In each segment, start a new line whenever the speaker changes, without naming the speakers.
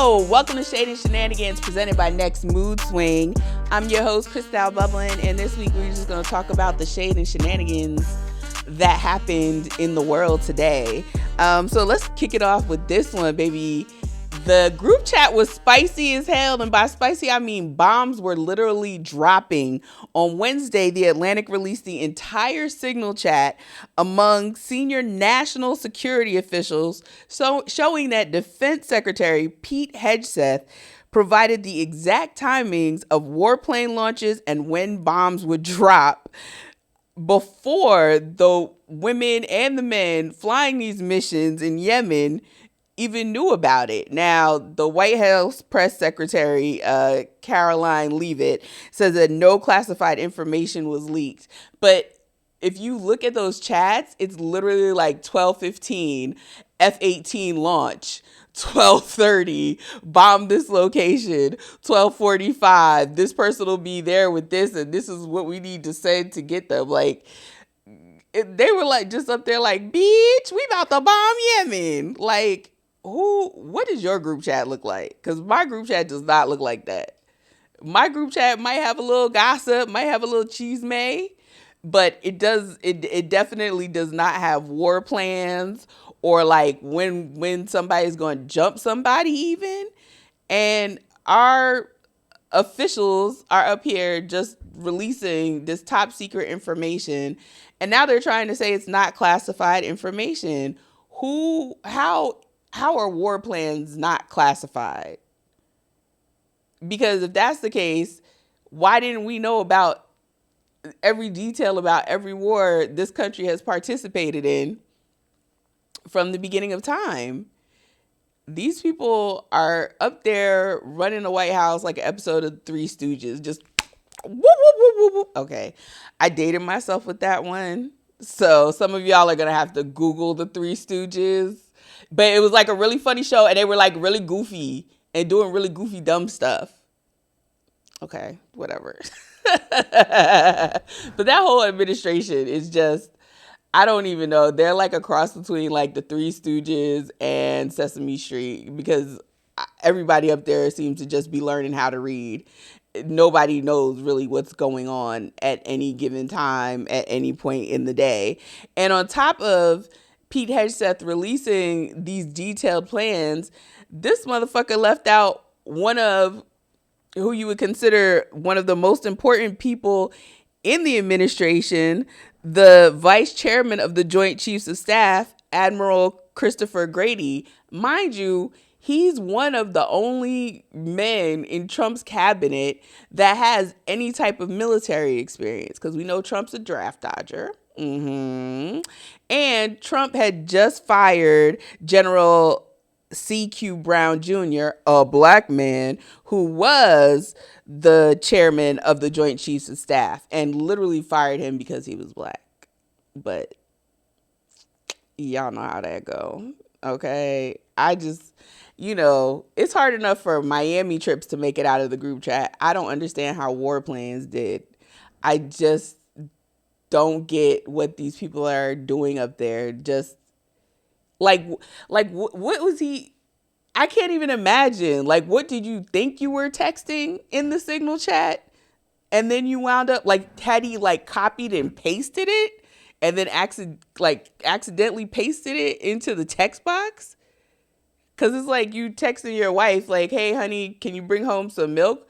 Yo, welcome to Shade Shenanigans presented by Next Mood Swing. I'm your host, Cristal Bubblin, and this week we're just going to talk about the shade and shenanigans that happened in the world today. So let's kick it off with this one, baby. The group chat was spicy as hell, and by spicy, I mean bombs were literally dropping. On Wednesday, The Atlantic released the entire signal chat among senior national security officials, showing that Defense Secretary Pete Hegseth provided the exact timings of warplane launches and when bombs would drop before the women and the men flying these missions in Yemen even knew about it. Now, the White House press secretary, Caroline Leavitt, says that no classified information was leaked. But if you look at those chats, it's literally like 12:15, F-18 launch, 12:30, bomb this location, 12:45, this person will be there with this, and this is what we need to send to get them. Like, they were like just up there like, bitch, we about to bomb Yemen. Like, what does your group chat look like? Because my group chat does not look like that. My group chat might have a little gossip, might have a little chisme, but it definitely does not have war plans or like when somebody's going to jump somebody even. And our officials are up here just releasing this top secret information, and now they're trying to say it's not classified information. How are war plans not classified? Because if that's the case, why didn't we know about every detail about every war this country has participated in from the beginning of time? These people are up there running the White House like an episode of Three Stooges. Just whoop, whoop, whoop, whoop, whoop. Okay. I dated myself with that one. So some of y'all are going to have to Google the Three Stooges. But it was like a really funny show, and they were like really goofy and doing really goofy, dumb stuff. Okay, whatever. But that whole administration is just, I don't even know. They're like a cross between like the Three Stooges and Sesame Street, because everybody up there seems to just be learning how to read. Nobody knows really what's going on at any given time, at any point in the day. And on top of Pete Hegseth releasing these detailed plans, this motherfucker left out one of who you would consider one of the most important people in the administration, the vice chairman of the Joint Chiefs of Staff, Admiral Christopher Grady. Mind you, he's one of the only men in Trump's cabinet that has any type of military experience, because we know Trump's a draft dodger. And Trump had just fired General C.Q. Brown Jr., a black man who was the chairman of the Joint Chiefs of Staff, and literally fired him because he was black. But y'all know how that go. Okay. I just, it's hard enough for Miami trips to make it out of the group chat. I don't understand how war plans did. I just don't get what these people are doing up there. Just like what was he? I can't even imagine. Like, what did you think you were texting in the signal chat? And then you wound up had he copied and pasted it and then accidentally pasted it into the text box? Cause it's like you texting your wife like, hey honey, can you bring home some milk?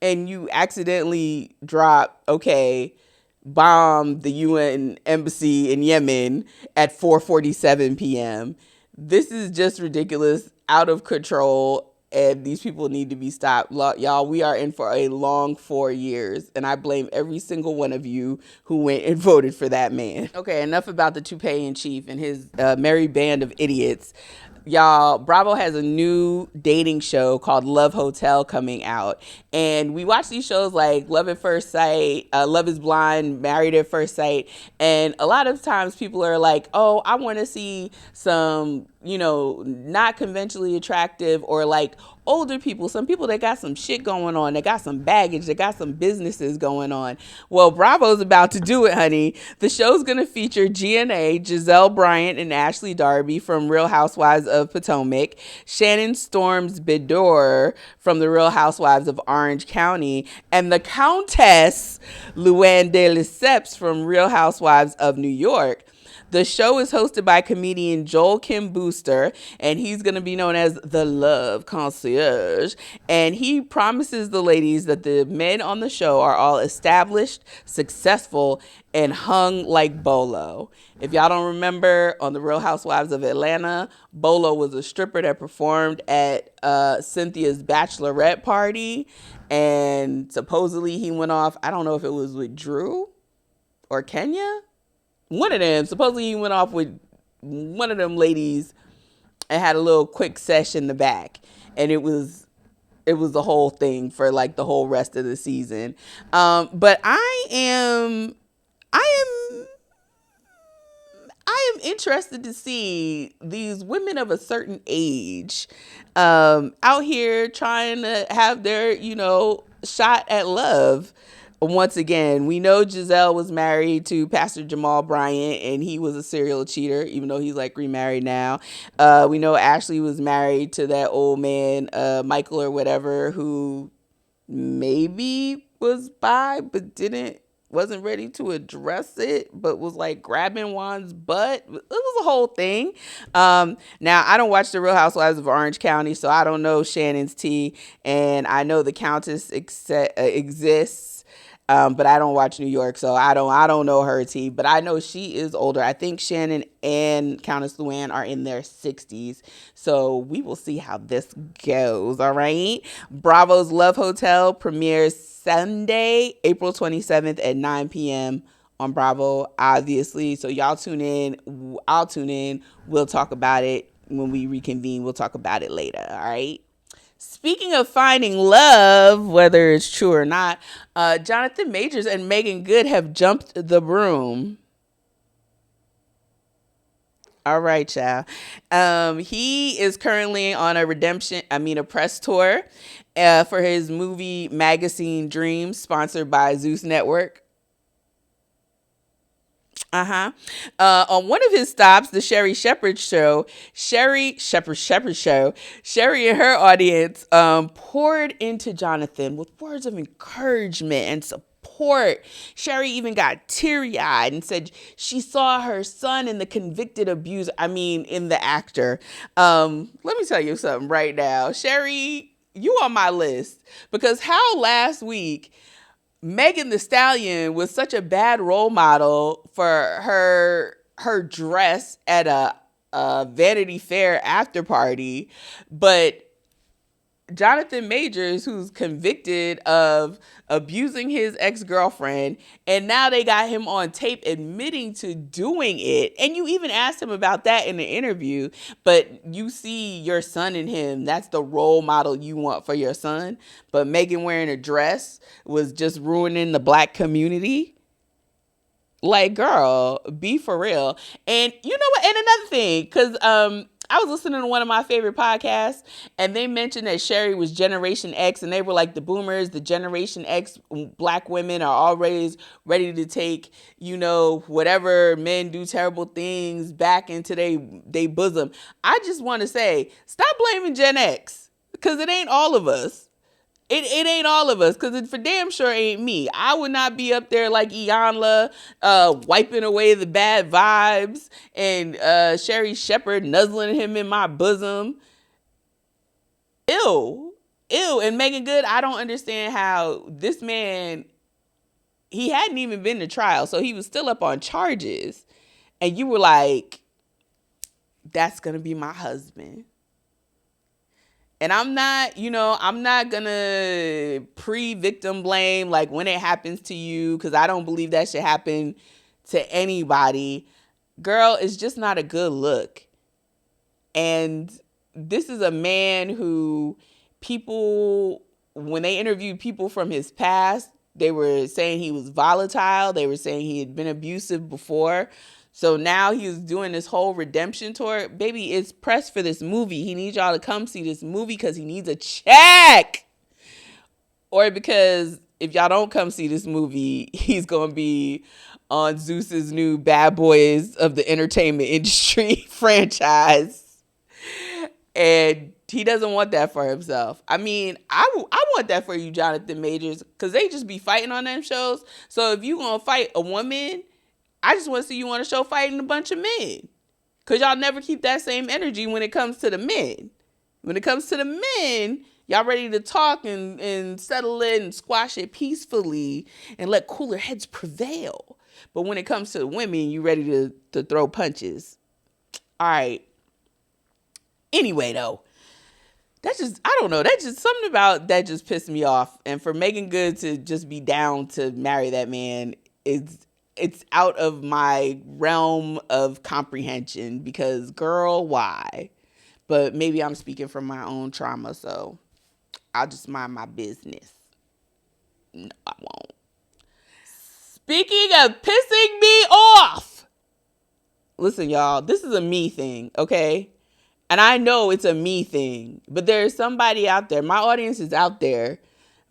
And you accidentally drop, okay, bomb the UN embassy in Yemen at 4:47 p.m. This is just ridiculous, out of control, and these people need to be stopped. Y'all, we are in for a long 4 years, and I blame every single one of you who went and voted for that man. Okay, enough about the toupee in chief and his merry band of idiots. Y'all, Bravo has a new dating show called Love Hotel coming out. And we watch these shows like Love at First Sight, Love is Blind, Married at First Sight. And a lot of times people are like, oh, I want to see some, not conventionally attractive or like older people, some people that got some shit going on, that got some baggage, that got some businesses going on. Well, Bravo's about to do it, honey. The show's going to feature GNA, Giselle Bryant, and Ashley Darby from Real Housewives of Potomac, Shannon Storms Bedore from the Real Housewives of Orange County, and the Countess Luann de Lesseps from Real Housewives of New York. The show is hosted by comedian Joel Kim Booster, and he's going to be known as the Love Concierge. And he promises the ladies that the men on the show are all established, successful, and hung like Bolo. If y'all don't remember, on the Real Housewives of Atlanta, Bolo was a stripper that performed at Cynthia's bachelorette party. And supposedly he went off, I don't know if it was with Drew or Kenya. One of them, supposedly he went off with one of them ladies and had a little quick sesh in the back. And it was the whole thing for like the whole rest of the season. But I am interested to see these women of a certain age out here trying to have their, shot at love. Once again, we know Giselle was married to Pastor Jamal Bryant, and he was a serial cheater, even though he's like remarried now. We know Ashley was married to that old man, Michael or whatever, who maybe was bi, but wasn't ready to address it, but was like grabbing Juan's butt. It was a whole thing. Now, I don't watch the Real Housewives of Orange County, so I don't know Shannon's tea, and I know the Countess exists. But I don't watch New York, so I don't know her tea. But I know she is older. I think Shannon and Countess Luann are in their 60s. So we will see how this goes, all right? Bravo's Love Hotel premieres Sunday, April 27th at 9 p.m. on Bravo, obviously. So y'all tune in. I'll tune in. We'll talk about it when we reconvene. We'll talk about it later, all right? Speaking of finding love, whether it's true or not, Jonathan Majors and Megan Good have jumped the broom. All right, child. He is currently on a press tour for his movie Magazine Dreams, sponsored by Zeus Network. On one of his stops, the Sherri Shepherd show, Sherri and her audience poured into Jonathan with words of encouragement and support. Sherri even got teary-eyed and said she saw her son in the convicted abuser. In the actor. Let me tell you something right now. Sherri, you on my list, because how last week Megan Thee Stallion was such a bad role model for her dress at a Vanity Fair after party, but Jonathan Majors, who's convicted of abusing his ex-girlfriend, and now they got him on tape admitting to doing it. And you even asked him about that in the interview, but you see your son in him. That's the role model you want for your son. But Megan wearing a dress was just ruining the black community. Like, girl, be for real. And you know what? And another thing, because I was listening to one of my favorite podcasts, and they mentioned that Sherri was Generation X, and they were like, the boomers, the Generation X black women are always ready to take, whatever men do terrible things back into they bosom. I just want to say, stop blaming Gen X, because it ain't all of us. It ain't all of us, because it for damn sure ain't me. I would not be up there like Iyanla, wiping away the bad vibes, and Sherri Shepherd nuzzling him in my bosom. Ew. And Megan Good, I don't understand how this man, he hadn't even been to trial, so he was still up on charges. And you were like, that's going to be my husband. And I'm not going to pre-victim blame, like when it happens to you, because I don't believe that should happen to anybody. Girl, it's just not a good look. And this is a man who people, when they interviewed people from his past, they were saying he was volatile. They were saying he had been abusive before. So now he's doing this whole redemption tour. Baby, it's pressed for this movie. He needs y'all to come see this movie because he needs a check. Or because if y'all don't come see this movie, he's going to be on Zeus's new Bad Boys of the Entertainment Industry franchise. And he doesn't want that for himself. I mean, I want that for you, Jonathan Majors, because they just be fighting on them shows. So if you going to fight a woman, I just want to see you on a show fighting a bunch of men. Because y'all never keep that same energy when it comes to the men. When it comes to the men, y'all ready to talk and settle it and squash it peacefully and let cooler heads prevail. But when it comes to the women, you ready to throw punches. All right. Anyway, though, that's just, I don't know. That's just something about that just pissed me off. And for Megan Good to just be down to marry that man, it's out of my realm of comprehension because, girl, why? But maybe I'm speaking from my own trauma, so I'll just mind my business. No, I won't. Speaking of pissing me off. Listen, y'all, this is a me thing, okay? And I know it's a me thing, but there's somebody out there. My audience is out there.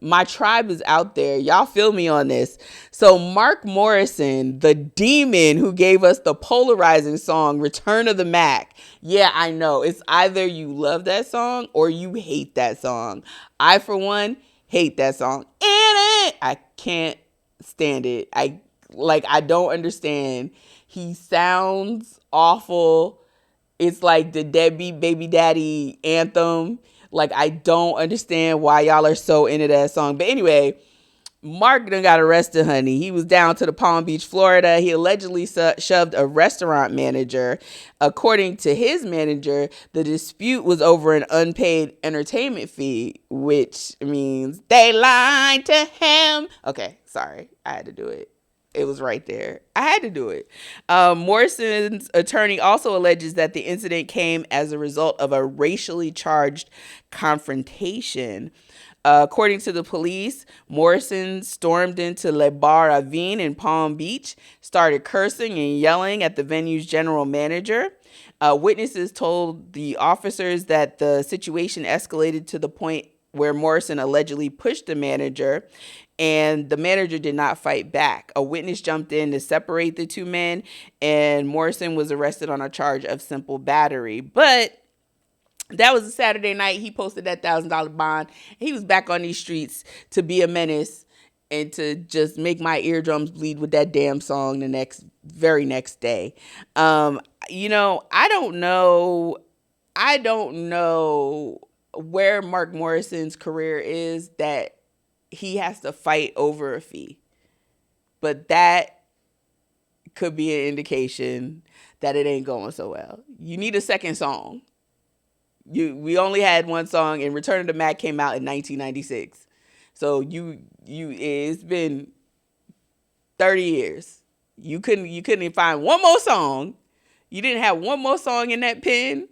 My tribe is out there. Y'all feel me on this. So Mark Morrison, the demon who gave us the polarizing song, Return of the Mack. Yeah, I know. It's either you love that song or you hate that song. I, for one, hate that song. I can't stand it. I don't understand. He sounds awful. It's like the deadbeat baby daddy anthem. Like, I don't understand why y'all are so into that song. But anyway, Mark done got arrested, honey. He was down to the Palm Beach, Florida. He allegedly shoved a restaurant manager. According to his manager, the dispute was over an unpaid entertainment fee, which means they lied to him. Okay, sorry. I had to do it. It was right there. I had to do it. Morrison's attorney also alleges that the incident came as a result of a racially charged confrontation. According to the police, Morrison stormed into Le Bar Avine in Palm Beach, started cursing and yelling at the venue's general manager. Witnesses told the officers that the situation escalated to the point where Morrison allegedly pushed the manager, and the manager did not fight back. A witness jumped in to separate the two men, and Morrison was arrested on a charge of simple battery. But that was a Saturday night. He posted that $1,000 bond. He was back on these streets to be a menace and to just make my eardrums bleed with that damn song the very next day. I don't know where Mark Morrison's career is that he has to fight over a fee. But that could be an indication that it ain't going so well. You need a second song. We only had one song, and Return of the Mack came out in 1996. So it's been 30 years. You couldn't find one more song. You didn't have one more song in that pen.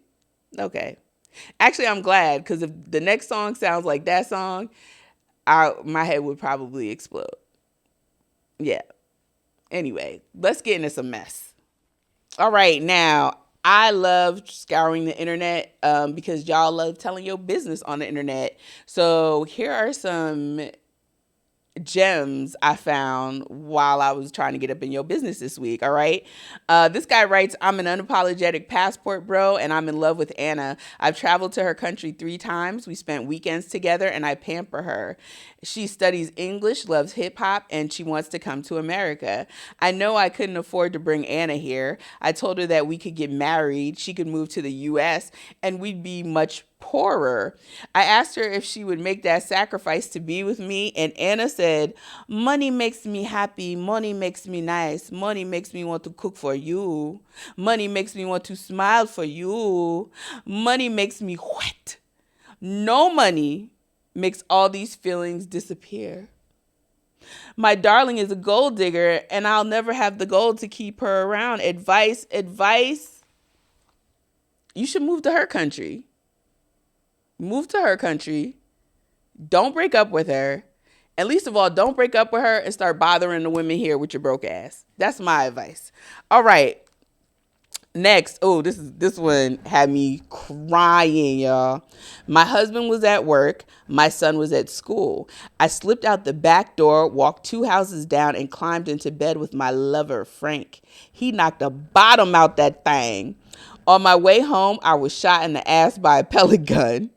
Okay. Actually, I'm glad, because if the next song sounds like that song, my head would probably explode. Yeah. Anyway, let's get into some mess. All right, now, I love scouring the internet because y'all love telling your business on the internet. So here are some gems I found while I was trying to get up in your business this week. All right. This guy writes, I'm an unapologetic passport bro, and I'm in love with Anna. I've traveled to her country 3 times. We spent weekends together, and I pamper her. She studies English, loves hip hop, and she wants to come to America. I know I couldn't afford to bring Anna here. I told her that we could get married. She could move to the US, and we'd be much poorer. I asked her if she would make that sacrifice to be with me, and Anna said, money makes me happy, money makes me nice, money makes me want to cook for you, money makes me want to smile for you, money makes me wet. No money makes all these feelings disappear. My darling is a gold digger, and I'll never have the gold to keep her around. Advice. You should move to her country. Move to her country. Don't break up with her. And least of all, don't break up with her and start bothering the women here with your broke ass. That's my advice. All right. Next, this one had me crying, y'all. My husband was at work. My son was at school. I slipped out the back door, walked 2 houses down, and climbed into bed with my lover, Frank. He knocked the bottom out that thing. On my way home, I was shot in the ass by a pellet gun.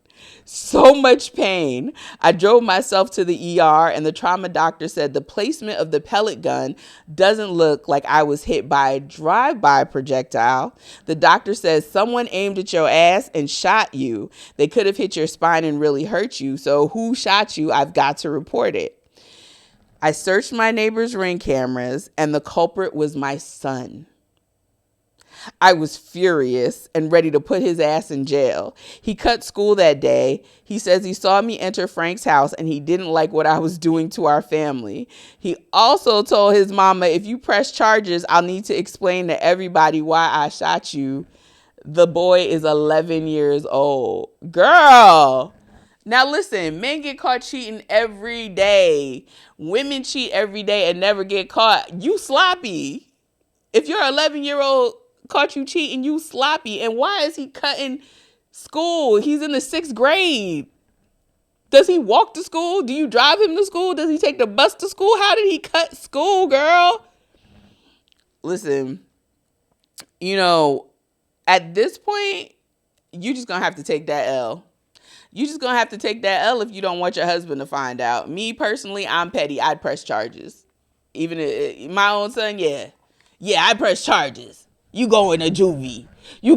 So much pain. I drove myself to the ER, and the trauma doctor said the placement of the pellet gun doesn't look like I was hit by a drive-by projectile. The doctor says someone aimed at your ass and shot you. They could have hit your spine and really hurt you. So who shot you? I've got to report it. I searched my neighbor's Ring cameras, and the culprit was my son. I was furious and ready to put his ass in jail. He cut school that day. He says he saw me enter Frank's house and he didn't like what I was doing to our family. He also told his mama, if you press charges, I'll need to explain to everybody why I shot you. The boy is 11 years old. Girl. Now listen, men get caught cheating every day. Women cheat every day and never get caught. You sloppy. If your 11-year-old caught you cheating, you sloppy. And why is he cutting school? He's in the 6th grade. Does he walk to school? Do you drive him to school? Does he take the bus to school? How did he cut school, girl? Listen, at this point, you just gonna have to take that L. You just gonna have to take that L if you don't want your husband to find out. Me personally, I'm petty. I'd press charges. Even my own son, yeah, I'd press charges. You going to juvie. You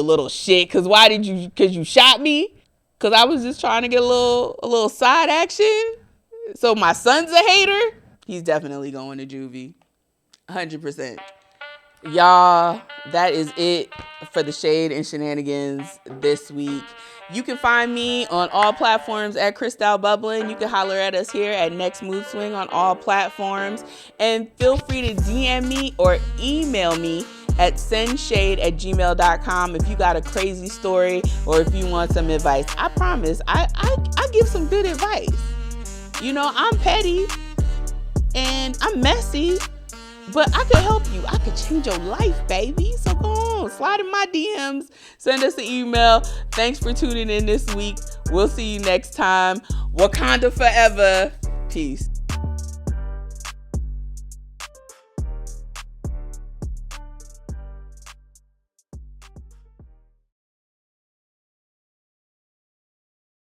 little shit. Cause you shot me? Cause I was just trying to get a little side action. So my son's a hater? He's definitely going to juvie. 100%. Y'all, that is it for the Shade and Shenanigans this week. You can find me on all platforms at Cristal Bubblin. You can holler at us here at Next Mood Swing on all platforms. And feel free to DM me or email me at sendshade@gmail.com if you got a crazy story or if you want some advice. I promise, I give some good advice. I'm petty and I'm messy, but I could help you. I could change your life, baby. So go on, slide in my DMs, send us an email. Thanks for tuning in this week. We'll see you next time. Wakanda forever. Peace.